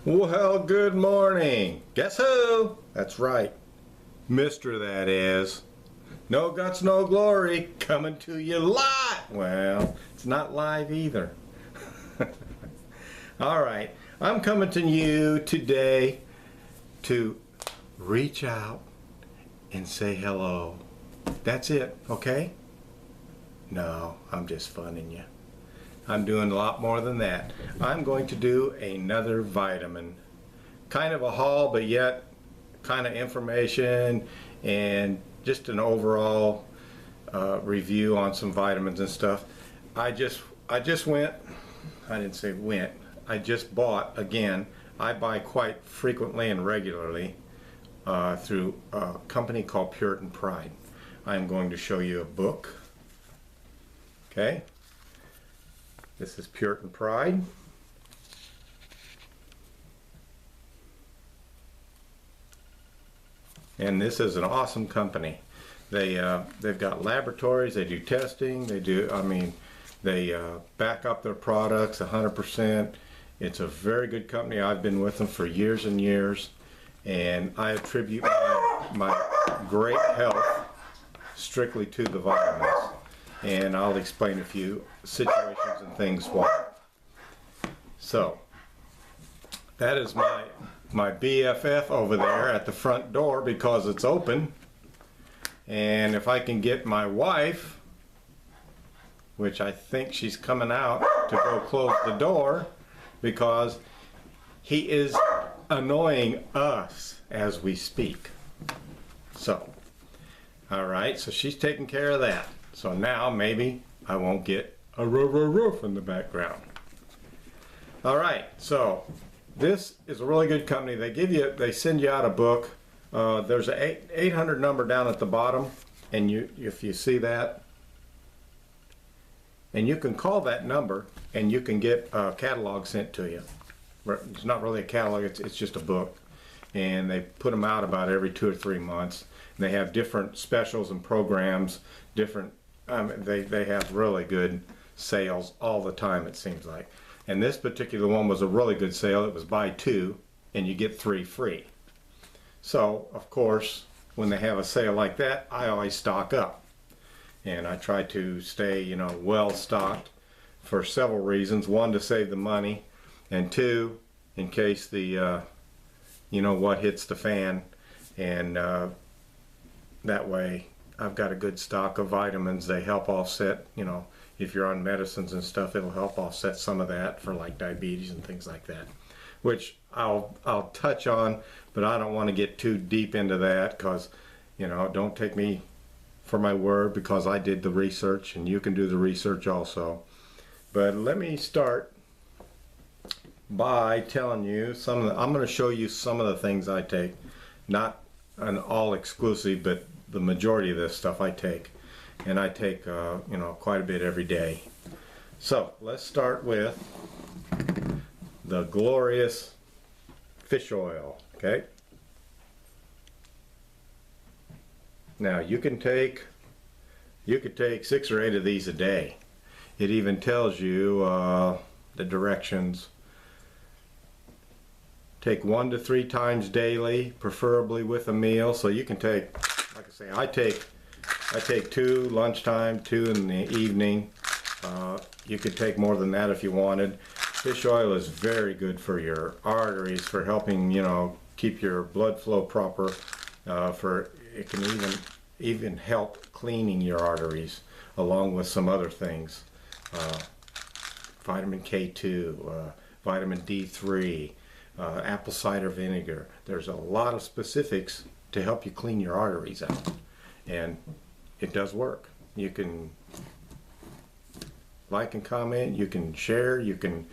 Well, good morning. Guess who? That's right. Mr. That is. No guts, no glory, coming to you live. Well, it's not live either. All right, I'm coming to you today to reach out and say hello. That's it, okay? No, I'm just funning you. I'm doing a lot more than that. I'm going to do another vitamin. Kind of a haul, but yet kind of information and just an overall review on some vitamins and stuff. I just bought again. I buy quite frequently and regularly through a company called Puritan Pride. I'm going to show you a book. Okay. This is Puritan Pride. And this is an awesome company. They've got laboratories, they do testing, they back up their products 100%. It's a very good company. I've been with them for years and years, and I attribute my great health strictly to the vitamins. And I'll explain a few situations and things why. So, that is my BFF over there at the front door because it's open. And if I can get my wife, which I think she's coming out to go close the door because he is annoying us as we speak. So, alright, so she's taking care of that. So now maybe I won't get a roof in the background. Alright, so this is a really good company. They send you out a book. There's an 800 number down at the bottom, and if you see that, and you can call that number and you can get a catalog sent to you. It's not really a catalog, it's just a book. And they put them out about every 2 or 3 months. And they have different specials and programs, they have really good sales all the time, it seems like. And this particular one was a really good sale. It was buy 2 and you get 3 free. So, of course, when they have a sale like that, I always stock up. And I try to stay, well stocked for several reasons. One, to save the money, and 2, in case the, what hits the fan. And that way, I've got a good stock of vitamins. They help offset, if you're on medicines and stuff, it'll help offset some of that for like diabetes and things like that, which I'll touch on, but I don't want to get too deep into that because, don't take me for my word because I did the research and you can do the research also. But let me start by telling you I'm going to show you some of the things I take, not an all exclusive, but the majority of this stuff I take, and I take quite a bit every day. So let's start with the glorious fish oil. Okay, now you could take 6 or 8 of these a day. It even tells you the directions. Take 1 to 3 times daily, preferably with a meal. So you can take, like I say, I take 2 lunchtime, 2 in the evening. You could take more than that if you wanted. Fish oil is very good for your arteries, for helping keep your blood flow proper. It can even help cleaning your arteries, along with some other things. Vitamin K2, vitamin D3. Apple cider vinegar. There's a lot of specifics to help you clean your arteries out, and it does work. You can like and comment, you can share, you can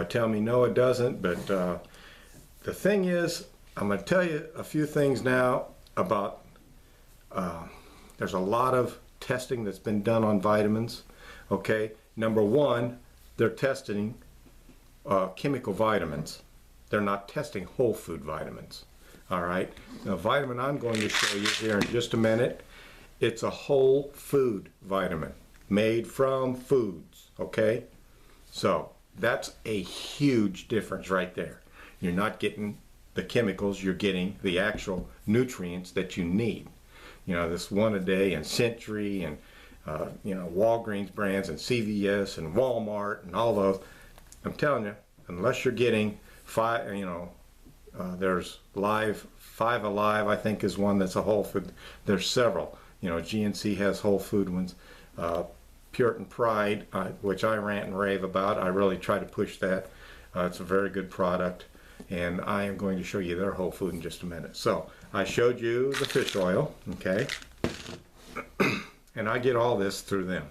tell me no it doesn't, but the thing is, I'm going to tell you a few things now about there's a lot of testing that's been done on vitamins. Okay, number 1, they're testing chemical vitamins. They're not testing whole food vitamins. All right. The vitamin I'm going to show you here in just a minute, it's a whole food vitamin made from foods. Okay. So that's a huge difference right there. You're not getting the chemicals, you're getting the actual nutrients that you need. You know, this one a day and Century and you know, Walgreens brands and CVS and Walmart and all those. I'm telling you, unless you're getting five, you know, there's Five Alive, I think, is one that's a whole food. There's several. You know, GNC has whole food ones. Puritan Pride, which I rant and rave about. I really try to push that. It's a very good product, and I am going to show you their whole food in just a minute. So I showed you the fish oil, okay? And I get all this through them,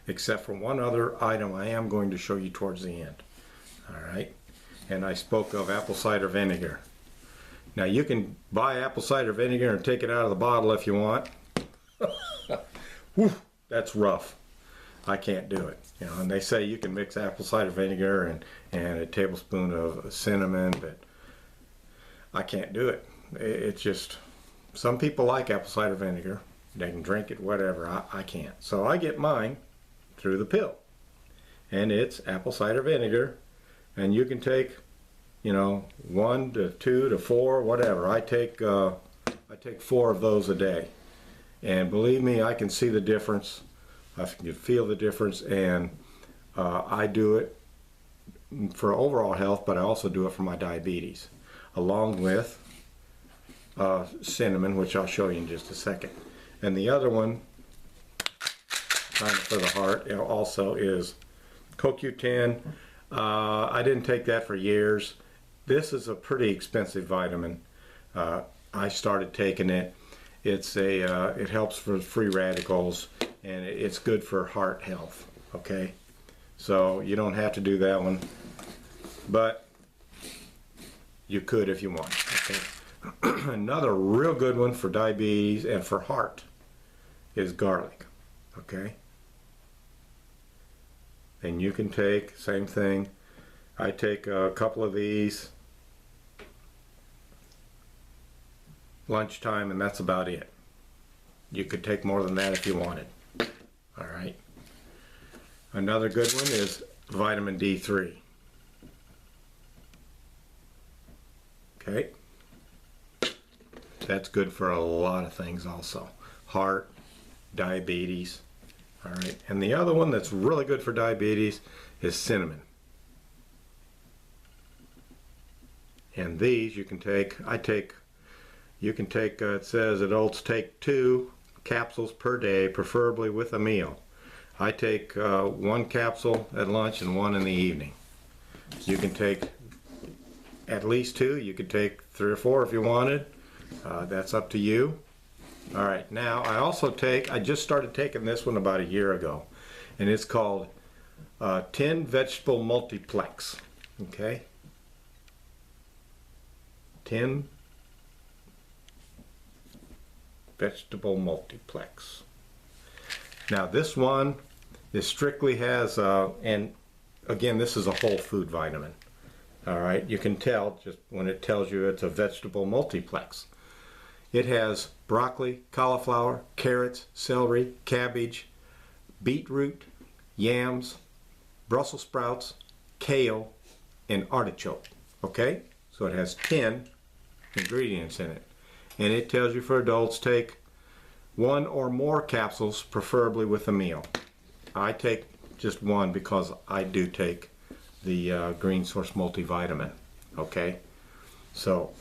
except for one other item I am going to show you towards the end. All right, and I spoke of apple cider vinegar. Now you can buy apple cider vinegar and take it out of the bottle if you want. Whew, that's rough. I can't do it. You know, and they say you can mix apple cider vinegar and a tablespoon of cinnamon, but I can't do it. It's just, some people like apple cider vinegar. They can drink it, whatever. I can't. So I get mine through the pill. And it's apple cider vinegar. And you can take, you know, 1 to 2 to 4, whatever. I take 4 of those a day. And believe me, I can see the difference. I can feel the difference. And I do it for overall health, but I also do it for my diabetes. Along with cinnamon, which I'll show you in just a second. And the other one, kind of for the heart, also is CoQ10. I didn't take that for years. This is a pretty expensive vitamin. I started taking it. It helps for free radicals, and it's good for heart health. Okay, so you don't have to do that one, but you could if you want. Okay. Another real good one for diabetes and for heart is garlic. Okay, and you can take, same thing, I take a couple of these lunchtime, and that's about it. You could take more than that if you wanted. All right, another good one is vitamin D3. Okay, that's good for a lot of things also. Heart, diabetes. All right, and the other one that's really good for diabetes is cinnamon. And these you can take, you can take, it says adults take 2 capsules per day, preferably with a meal. I take 1 capsule at lunch and 1 in the evening. You can take at least 2. You could take 3 or 4 if you wanted. That's up to you. All right, now I just started taking this one about a year ago, and it's called 10 vegetable multiplex. Okay, 10 vegetable multiplex. Now this one, strictly has, and again, this is a whole food vitamin. All right, you can tell just when it tells you it's a vegetable multiplex. It has broccoli, cauliflower, carrots, celery, cabbage, beetroot, yams, Brussels sprouts, kale, and artichoke. Okay, so it has 10 ingredients in it. And it tells you for adults, take 1 or more capsules, preferably with a meal. I take just 1 because I do take the Green Source multivitamin. Okay, so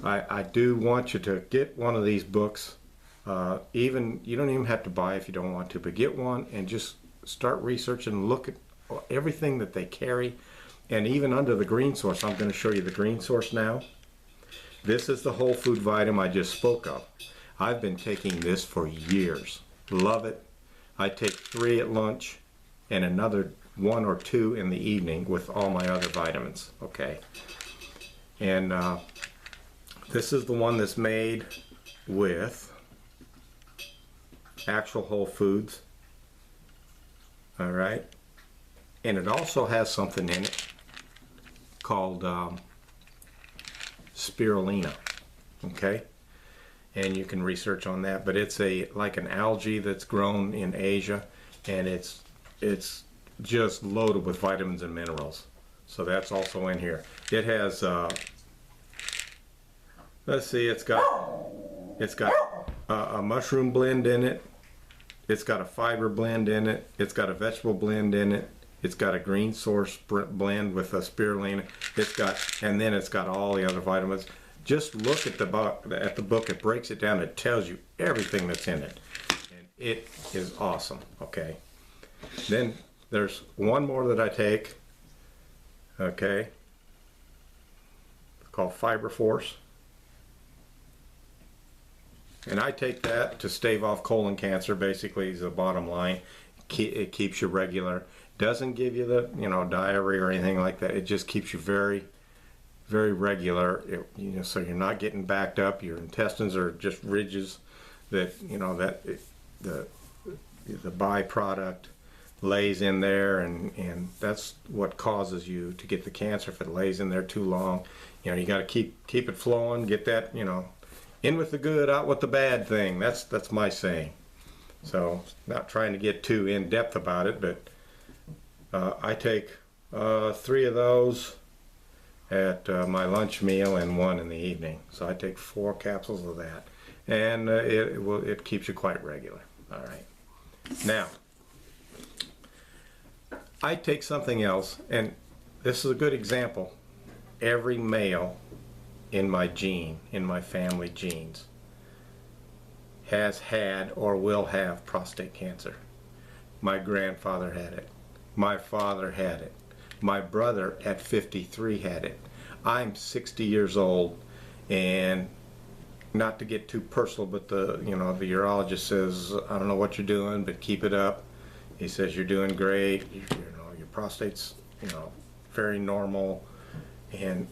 I do want you to get one of these books. You don't even have to buy if you don't want to, but get one and just start researching and look at everything that they carry. And even under the Green Source, I'm going to show you the Green Source now. This is the whole food vitamin I just spoke of. I've been taking this for years. Love it. I take 3 at lunch and another 1 or 2 in the evening with all my other vitamins. Okay, and this is the one that's made with actual whole foods. All right, and it also has something in it called spirulina. Okay, and you can research on that, but it's like an algae that's grown in Asia, and it's just loaded with vitamins and minerals. So that's also in here. It has, let's see, it's got a mushroom blend in it. It's got a fiber blend in it. It's got a vegetable blend in it. It's got a green source blend with a spirulina. And then it's got all the other vitamins. Just look at the book. It breaks it down. It tells you everything that's in it. And it is awesome, okay? Then there's one more that I take, okay? It's called Fiber Force. And I take that to stave off colon cancer, basically, is the bottom line. It keeps you regular. Doesn't give you the, diarrhea or anything like that. It just keeps you very, very regular. So you're not getting backed up. Your intestines are just ridges that, the byproduct lays in there, and that's what causes you to get the cancer if it lays in there too long. You got to keep it flowing, get that, in with the good, out with the bad thing. That's my saying. So, not trying to get too in depth about it, but I take 3 of those at my lunch meal and 1 in the evening. So I take 4 capsules of that, and it keeps you quite regular. All right. Now, I take something else, and this is a good example. Every male in my family genes, has had or will have prostate cancer. My grandfather had it. My father had it. My brother at 53 had it. I'm 60 years old, and not to get too personal, but the urologist says, I don't know what you're doing, but keep it up. He says you're doing great. Your prostate's very normal. And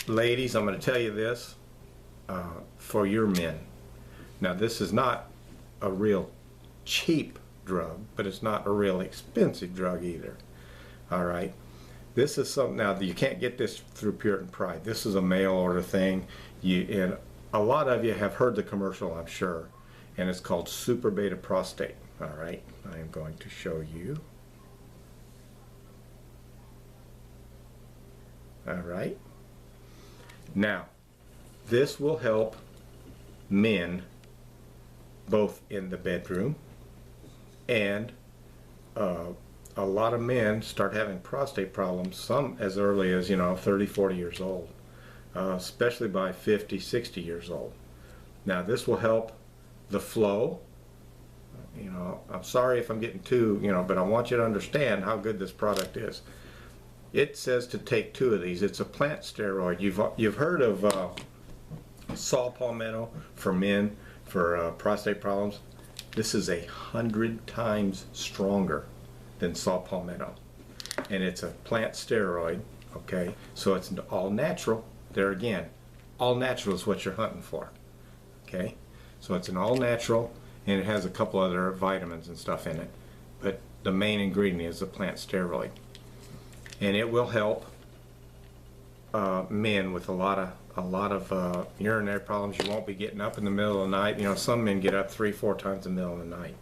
ladies, I'm going to tell you this, for your men. Now, this is not a real cheap drug, but it's not a real expensive drug either. All right. This is something, now you can't get this through Puritan Pride. This is a mail order thing. And a lot of you have heard the commercial, I'm sure, and it's called Super Beta Prostate. All right. I am going to show you. All right. Now, this will help men both in the bedroom, and a lot of men start having prostate problems, some as early as 30, 40 years old, especially by 50, 60 years old. Now, this will help the flow. I'm sorry if I'm getting too, but I want you to understand how good this product is. It says to take 2 of these. It's a plant steroid. You've heard of saw palmetto for men for prostate problems. This is 100 times stronger than saw palmetto, and it's a plant steroid. Okay, so it's all natural. There again, all natural is what you're hunting for. Okay, so it's an all natural, and it has a couple other vitamins and stuff in it, but the main ingredient is a plant steroid. And it will help men with a lot of urinary problems. You won't be getting up in the middle of the night. Some men get up 3, 4 times in the middle of the night.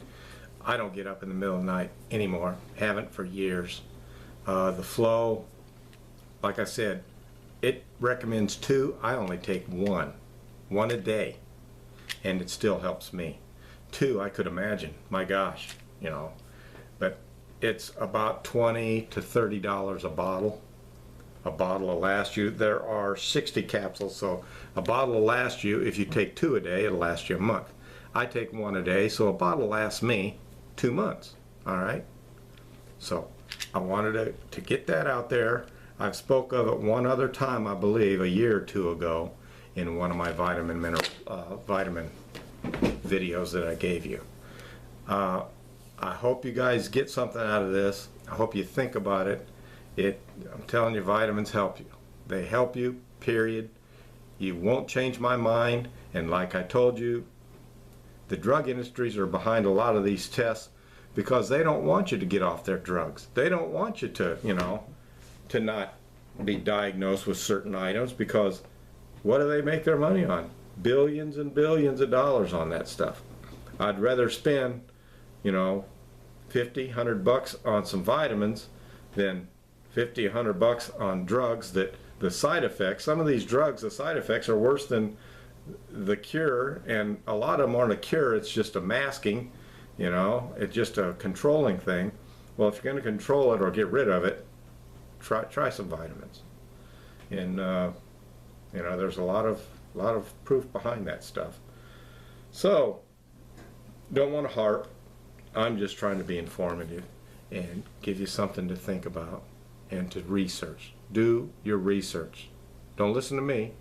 I don't get up in the middle of the night anymore. Haven't for years. The flow, like I said, it recommends 2. I only take 1 a day, and it still helps me. 2, I could imagine. My gosh, but it's about $20 to $30 a bottle. A bottle will last you. There are 60 capsules, so a bottle will last you. If you take 2 a day, it'll last you a month. I take 1 a day, so a bottle lasts me 2 months. All right. So I wanted to get that out there. I've spoke of it one other time, I believe, a year or 2 ago, in one of my vitamin videos that I gave you. I hope you guys get something out of this. I hope you think about it. I'm telling you, vitamins help you. They help you, period. You won't change my mind. And like I told you, the drug industries are behind a lot of these tests because they don't want you to get off their drugs. They don't want you to, to not be diagnosed with certain items, because what do they make their money on? Billions and billions of dollars on that stuff. I'd rather spend, $50, $100 on some vitamins than 50, $100 on drugs that the side effects, some of these drugs, the side effects are worse than the cure, and a lot of them aren't a cure, it's just a masking, you know, it's just a controlling thing. Well, if you're going to control it or get rid of it, try some vitamins. And you know, there's a lot of proof behind that stuff. So, don't want to harp. I'm just trying to be informative and give you something to think about and to research. Do your research. Don't listen to me.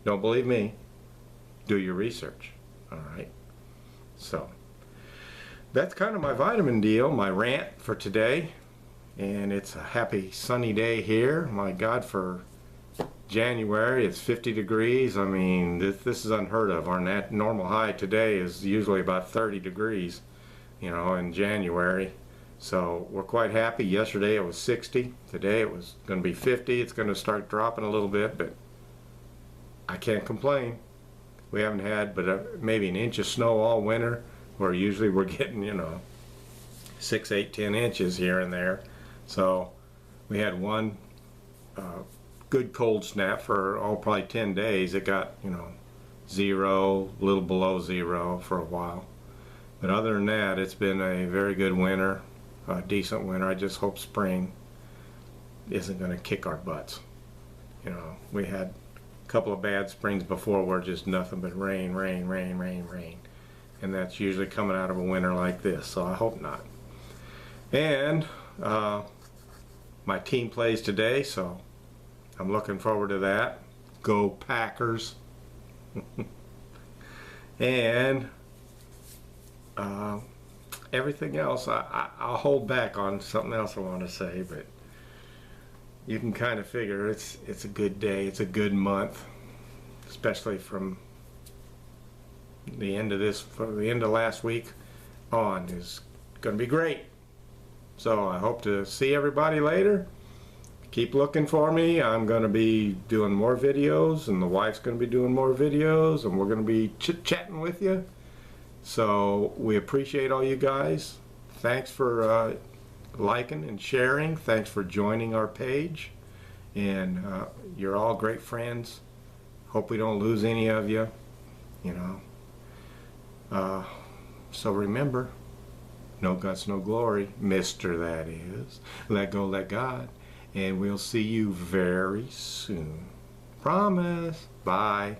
Don't believe me. Do your research. All right. So, that's kind of my vitamin deal, my rant for today. And it's a happy sunny day here. My God, for January, it's 50 degrees. I mean, this is unheard of. Our normal high today is usually about 30 degrees, you know, in January. So we're quite happy. Yesterday it was 60. Today it was going to be 50. It's going to start dropping a little bit, but I can't complain. We haven't had but maybe an inch of snow all winter, where usually we're getting, you know, 6, 8, 10 inches here and there. So we had one good cold snap for probably 10 days. It got, you know, 0, a little below 0 for a while. But other than that, it's been a very good winter, a decent winter. I just hope spring isn't going to kick our butts. You know, we had a couple of bad springs before where just nothing but rain, rain, rain, rain, rain. And that's usually coming out of a winter like this, so I hope not. And my team plays today, so I'm looking forward to that. Go Packers. And everything else, I'll hold back on something else I want to say, but you can kind of figure it's a good day, it's a good month, especially from the end of last week on is going to be great. So I hope to see everybody later. Keep looking for me. I'm going to be doing more videos, and the wife's going to be doing more videos, and we're going to be chit-chatting with you. So we appreciate all you guys. Thanks for liking and sharing. Thanks for joining our page. And you're all great friends. Hope we don't lose any of you, you know. So remember, no guts, no glory, Mr. That is. Let go, let God. And we'll see you very soon. Promise. Bye.